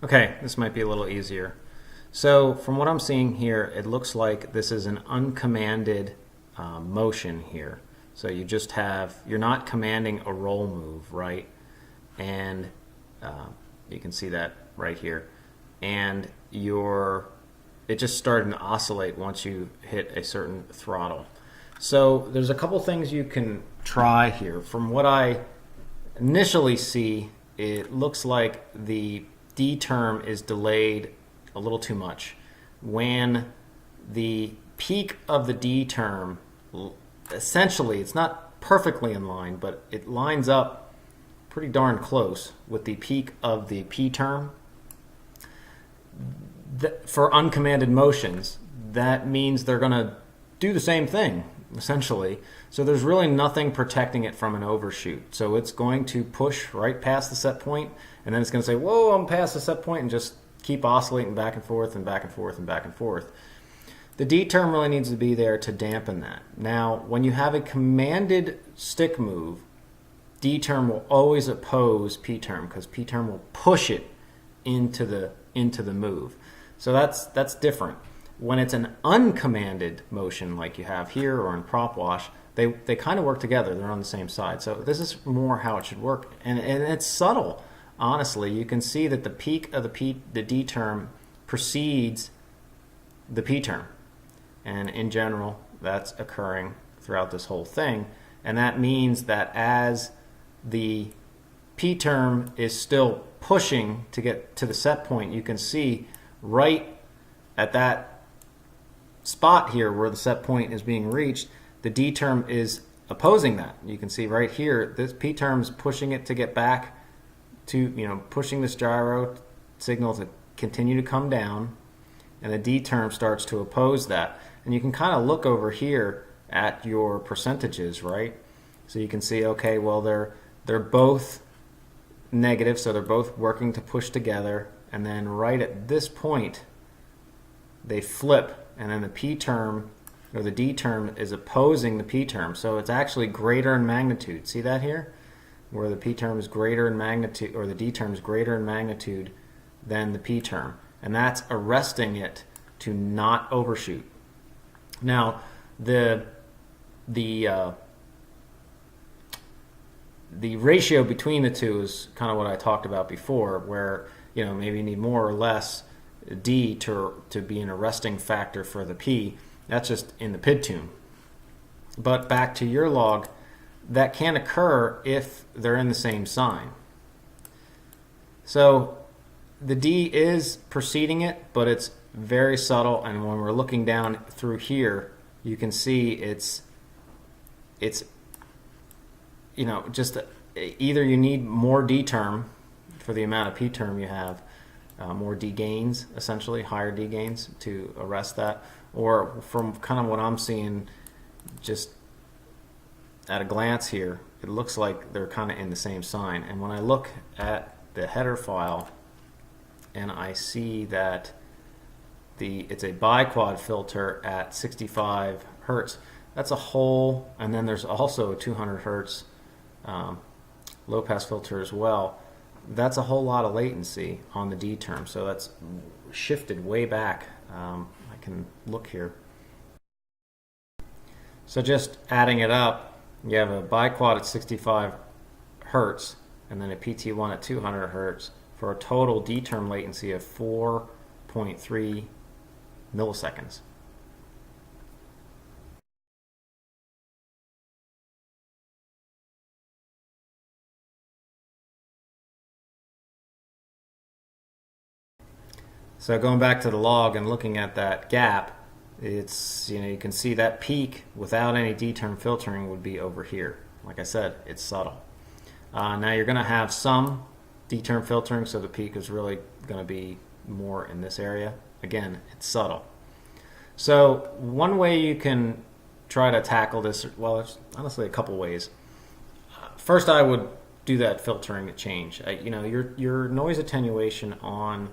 Okay, this might be a little easier. So from what I'm seeing here, it looks like this is an uncommanded motion here. So you just have, you're not commanding a roll move, right? And you can see that right here. And it just starting to oscillate once you hit a certain throttle. So there's a couple things you can try here. From what I initially see, it looks like the D term is delayed a little too much. When the peak of the D term, essentially, it's not perfectly in line, but it lines up pretty darn close with the peak of the P term. For uncommanded motions, that means they're going to do the same thing, essentially. So there's really nothing protecting it from an overshoot. So it's going to push right past the set point, and then it's going to say, whoa, I'm past the set point, and just keep oscillating back and forth and back and forth and back and forth. The D term really needs to be there to dampen that. Now, when you have a commanded stick move, D term will always oppose P term because P term will push it into the move. So that's different. When it's an uncommanded motion like you have here or in prop wash, they kind of work together. They're on the same side. So this is more how it should work. And it's subtle, honestly. You can see that the peak of the D term precedes the P term. And in general, that's occurring throughout this whole thing. And that means that as the P term is still pushing to get to the set point, you can see right at that spot here where the set point is being reached, the D term is opposing that. You can see right here, this P term is pushing it to get back to, pushing this gyro signal to continue to come down, and the D term starts to oppose that. And you can kind of look over here at your percentages, right? So you can see, okay, well, they're both negative, so they're both working to push together, and then right at this point they flip, and then the P term or the D term is opposing the P term, so it's actually greater in magnitude. See that here, where the P term is greater in magnitude, or the D term is greater in magnitude than the P term, and that's arresting it to not overshoot. Now the ratio between the two is kind of what I talked about before, where maybe you need more or less D to be an arresting factor for the P. That's just in the PID tune. But back to your log, that can occur if they're in the same sign. So the D is preceding it, but it's very subtle, and when we're looking down through here, you can see it's just either you need more D term for the amount of P term you have, more D gains, essentially, higher D gains to arrest that, or from kind of what I'm seeing just at a glance here, it looks like they're kind of in the same sign. And when I look at the header file and I see that it's a biquad filter at 65 hertz, that's a whole, and then there's also a 200 hertz low pass filter as well. That's a whole lot of latency on the D term, so that's shifted way back. I can look here. So just adding it up, you have a biquad at 65 hertz and then a PT1 at 200 hertz for a total D term latency of 4.3 milliseconds. So going back to the log and looking at that gap, it's, you can see that peak without any D term filtering would be over here. Like I said, it's subtle. Now you're going to have some D term filtering, so the peak is really going to be more in this area. Again, it's subtle. So one way you can try to tackle this, well, there's honestly a couple ways. First, I would do that filtering change. Your noise attenuation on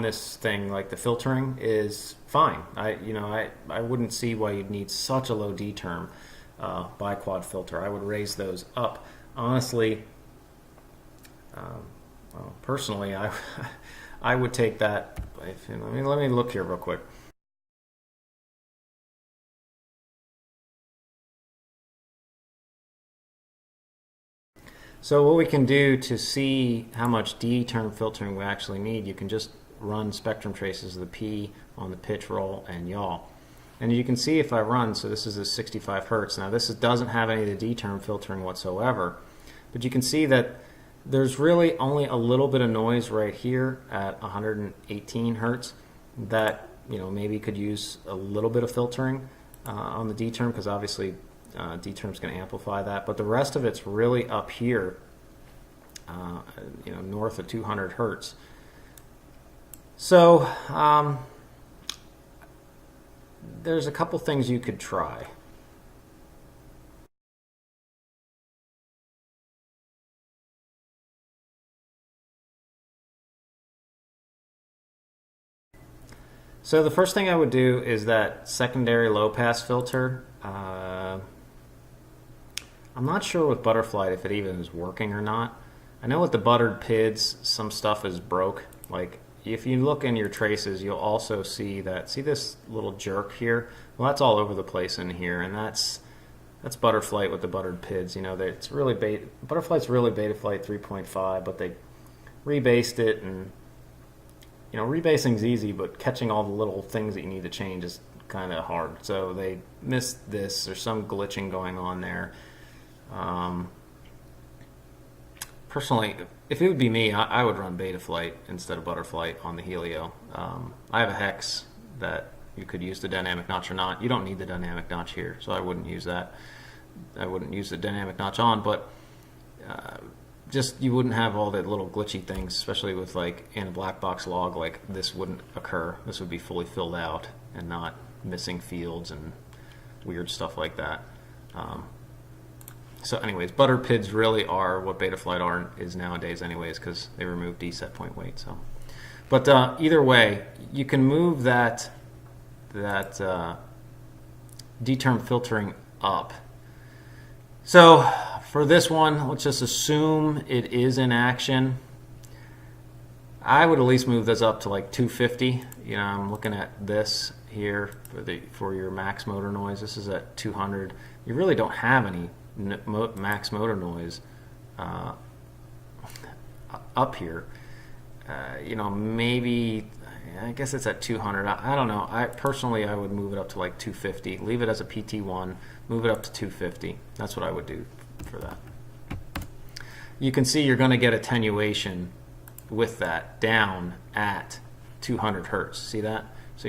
this thing, like the filtering, is fine. I wouldn't see why you'd need such a low D term biquad filter. I would raise those up. Honestly, Well, personally, I would take that. Let me look here real quick. So what we can do to see how much D-term filtering we actually need, you can just run spectrum traces of the P on the pitch, roll, and yaw. And you can see if I run, so this is a 65 hertz. Now this doesn't have any of the D-term filtering whatsoever, but you can see that there's really only a little bit of noise right here at 118 hertz that maybe could use a little bit of filtering on the D-term, because obviously D-term is going to amplify that, but the rest of it's really up here, north of 200 hertz. So there's a couple things you could try. So the first thing I would do is that secondary low-pass filter. I'm not sure with Butterfly if it even is working or not. I know with the buttered PIDs, some stuff is broke. Like if you look in your traces, you'll also see this little jerk here? Well, that's all over the place in here, and that's Butterfly with the buttered PIDs. It's really Butterfly's really Betaflight 3.5, but they rebased it, and rebasing's easy, but catching all the little things that you need to change is kind of hard. So they missed this. There's some glitching going on there. Personally, if it would be me, I would run Betaflight instead of Butterfly on the Helio. I have a Hex that you could use the dynamic notch or not. You don't need the dynamic notch here, so I wouldn't use that. I wouldn't use the dynamic notch on, but just you wouldn't have all the little glitchy things, especially with in a black box log. Like this wouldn't occur. This would be fully filled out and not missing fields and weird stuff like that. So anyways, buttered PIDs really are what Betaflight is nowadays anyways, because they removed D-set point weight. So, but either way, you can move that D-term filtering up. So for this one, let's just assume it is in action. I would at least move this up to 250. I'm looking at this here for your max motor noise. This is at 200. You really don't have any max motor noise up here. Maybe I guess it's at 200. I don't know. I would move it up to 250. Leave it as a PT1. Move it up to 250. That's what I would do for that. You can see you're going to get attenuation with that down at 200 hertz. See that? So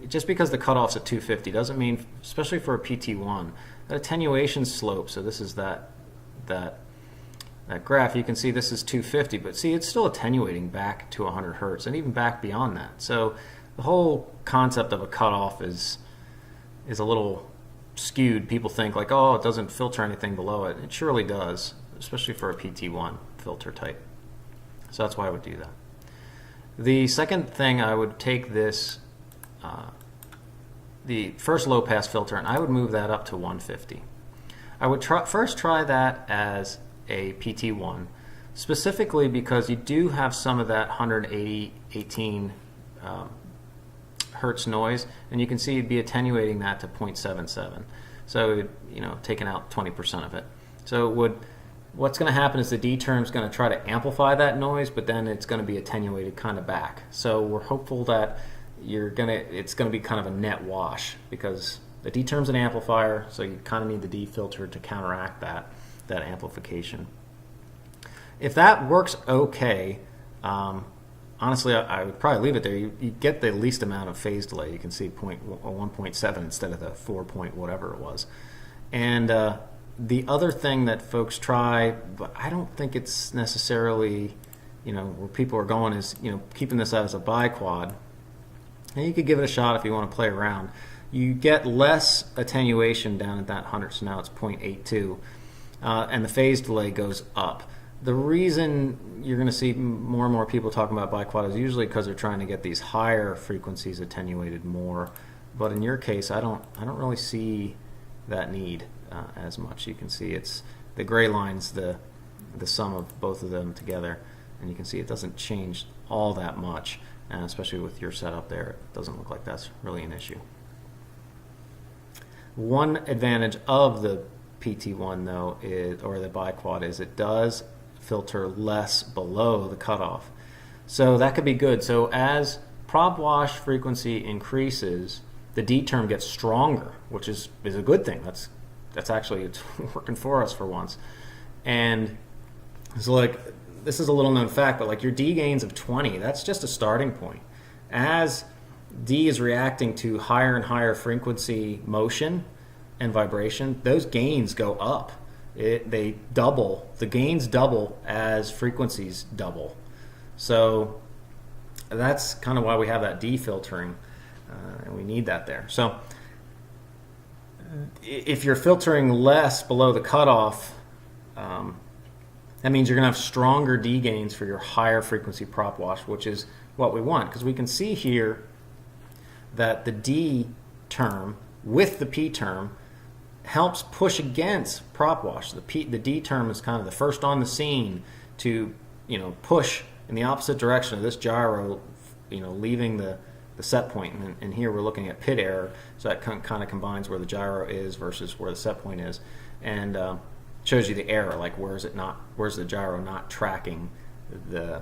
just because the cutoff's at 250 doesn't mean, especially for a PT1, that attenuation slope. So this is that graph. You can see this is 250, but see it's still attenuating back to 100 hertz and even back beyond that. So the whole concept of a cutoff is a little skewed. People think oh, it doesn't filter anything below it. It surely does, especially for a PT1 filter type. So that's why I would do that. The second thing, I would take this, the first low pass filter, and I would move that up to 150. I would first try that as a PT1, specifically because you do have some of that 118 hertz noise, and you can see you'd be attenuating that to 0.77. So taking out 20% of it. So what's going to happen is the D-term is going to try to amplify that noise, but then it's going to be attenuated kind of back. So we're hopeful that it's going to be kind of a net wash, because the D-term's an amplifier, so you kind of need the D filter to counteract that amplification. If that works okay, honestly, I would probably leave it there. You get the least amount of phase delay. You can see 1.7 instead of the 4 point whatever it was. And the other thing that folks try, but I don't think it's necessarily, where people are going is, keeping this as a biquad. And you could give it a shot if you want to play around. You get less attenuation down at that 100, so now it's 0.82, and the phase delay goes up. The reason you're going to see more and more people talking about biquad is usually because they're trying to get these higher frequencies attenuated more. But in your case, I don't really see that need as much. You can see it's the gray line's the sum of both of them together. and you can see it doesn't change all that much, and especially with your setup there, it doesn't look like that's really an issue. One advantage of the PT1 though, or the biquad, is it does filter less below the cutoff. So that could be good. So as prop wash frequency increases, the D term gets stronger, which is a good thing. That's actually, it's working for us for once. And so like, this is a little known fact, but like your D gains of 20, that's just a starting point. As D is reacting to higher and higher frequency motion and vibration, those gains go up. They double. The gains double as frequencies double. So that's kind of why we have that D filtering, and we need that there. So if you're filtering less below the cutoff, that means you're going to have stronger D gains for your higher frequency prop wash, which is what we want, because we can see here that the D term with the P term helps push against prop wash. The D term is kind of the first on the scene to, push in the opposite direction of this gyro, leaving the set point. And here we're looking at pit error, so that kind of combines where the gyro is versus where the set point is, and shows you the error, like where's the gyro not tracking the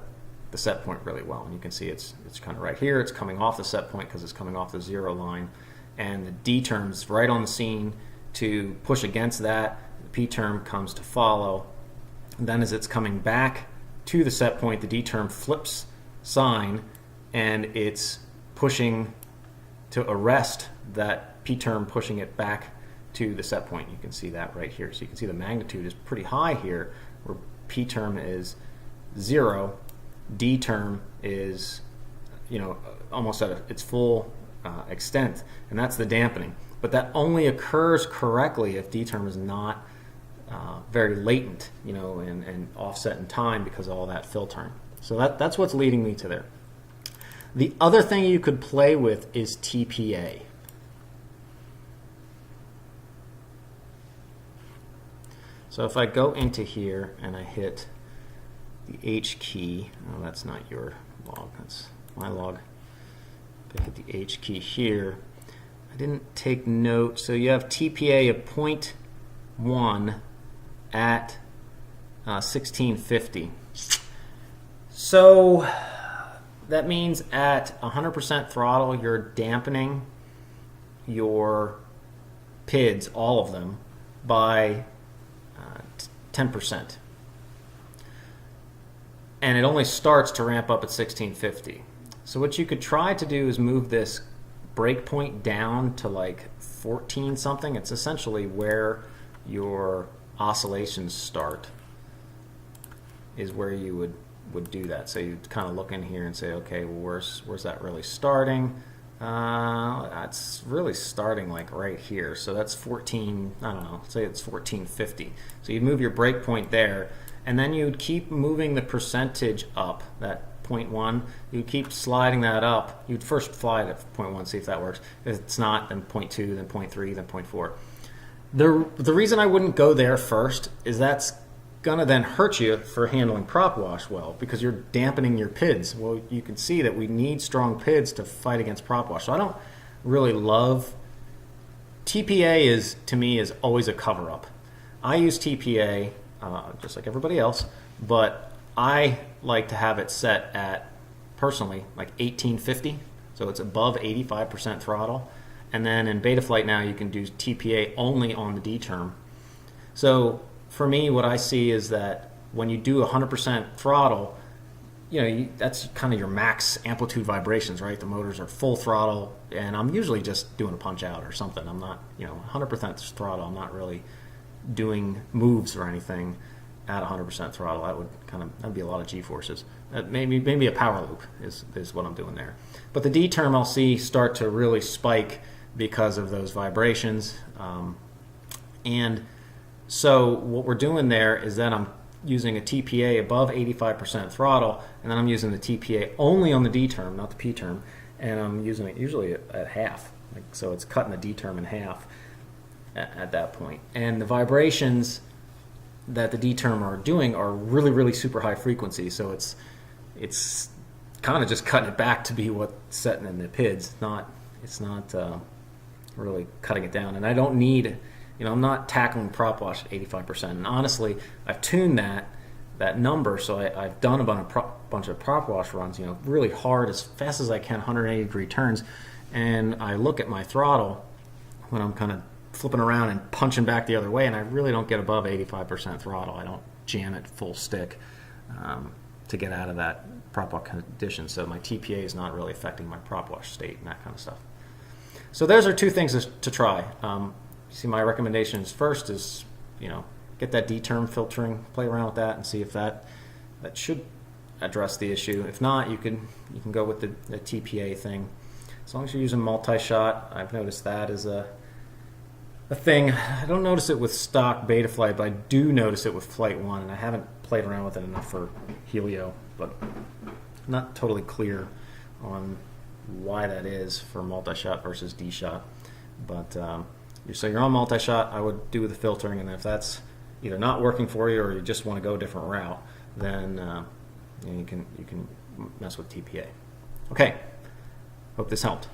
set point really well. And you can see it's kind of right here. It's coming off the set point because it's coming off the 0 line, and the D term's right on the scene to push against that. The P term comes to follow. And then as it's coming back to the set point, the D term flips sign, and it's pushing to arrest that P term, pushing it back to the set point. You can see that right here. So you can see the magnitude is pretty high here, where P term is 0, D term is almost at its full extent, and that's the dampening. But that only occurs correctly if D term is not very latent, and offset in time because of all that filtering. So that's what's leading me to there. The other thing you could play with is TPA. So if I go into here and I hit the H key, oh, that's not your log, that's my log. If I hit the H key here, I didn't take note, so you have TPA of 0.1 at 1650. So that means at 100% throttle, you're dampening your PIDs, all of them, by 10%. And it only starts to ramp up at 1650. So what you could try to do is move this breakpoint down to like 14 something. It's essentially where your oscillations start, is where you would do that. So you'd kind of look in here and say, okay, well, where's that really starting? It's really starting like right here. So that's 14, I don't know, say it's 1450. So you'd move your breakpoint there, and then you'd keep moving the percentage up, that 0.1. You'd keep sliding that up. You'd first fly to 0.1, see if that works. If it's not, then 0.2, then 0.3, then 0.4. The reason I wouldn't go there first is that's gonna then hurt you for handling prop wash well, because you're dampening your PIDs. Well, you can see that we need strong PIDs to fight against prop wash. So I don't really love TPA. To me is always a cover-up. I use TPA just like everybody else, but I like to have it set at, personally, like 1850, so it's above 85% throttle. And then in Betaflight now you can do TPA only on the D term. So for me, what I see is that when you do 100% throttle, that's kind of your max amplitude vibrations, right? The motors are full throttle, and I'm usually just doing a punch out or something. I'm not, 100% throttle. I'm not really doing moves or anything at 100% throttle. That'd be a lot of G-forces. Maybe a power loop is what I'm doing there. But the D term I'll see start to really spike because of those vibrations, and so what we're doing there is that I'm using a TPA above 85% throttle, and then I'm using the TPA only on the D term, not the P term, and I'm using it usually at half. So it's cutting the D term in half at that point. And the vibrations that the D-term are doing are really, really super high frequency. So it's kind of just cutting it back to be what's setting in the PIDs. It's not really cutting it down. And I don't need, I'm not tackling prop wash at 85%. And honestly, I've tuned that number, so I've done a bunch of prop wash runs, really hard, as fast as I can, 180 degree turns, and I look at my throttle when I'm kind of flipping around and punching back the other way, and I really don't get above 85% throttle. I don't jam it full stick to get out of that prop wash condition, so my TPA is not really affecting my prop wash state and that kind of stuff. So those are two things to try. See, my recommendations first is, get that D-term filtering, play around with that, and see if that should address the issue. If not, you can go with the TPA thing. As long as you're using multi-shot, I've noticed that is a thing. I don't notice it with stock Betaflight, but I do notice it with Flight 1, and I haven't played around with it enough for Helio, but I'm not totally clear on why that is for multi-shot versus D-shot. But so you're on multi-shot, I would do the filtering, and if that's either not working for you or you just want to go a different route, then you can mess with TPA. Okay, hope this helped.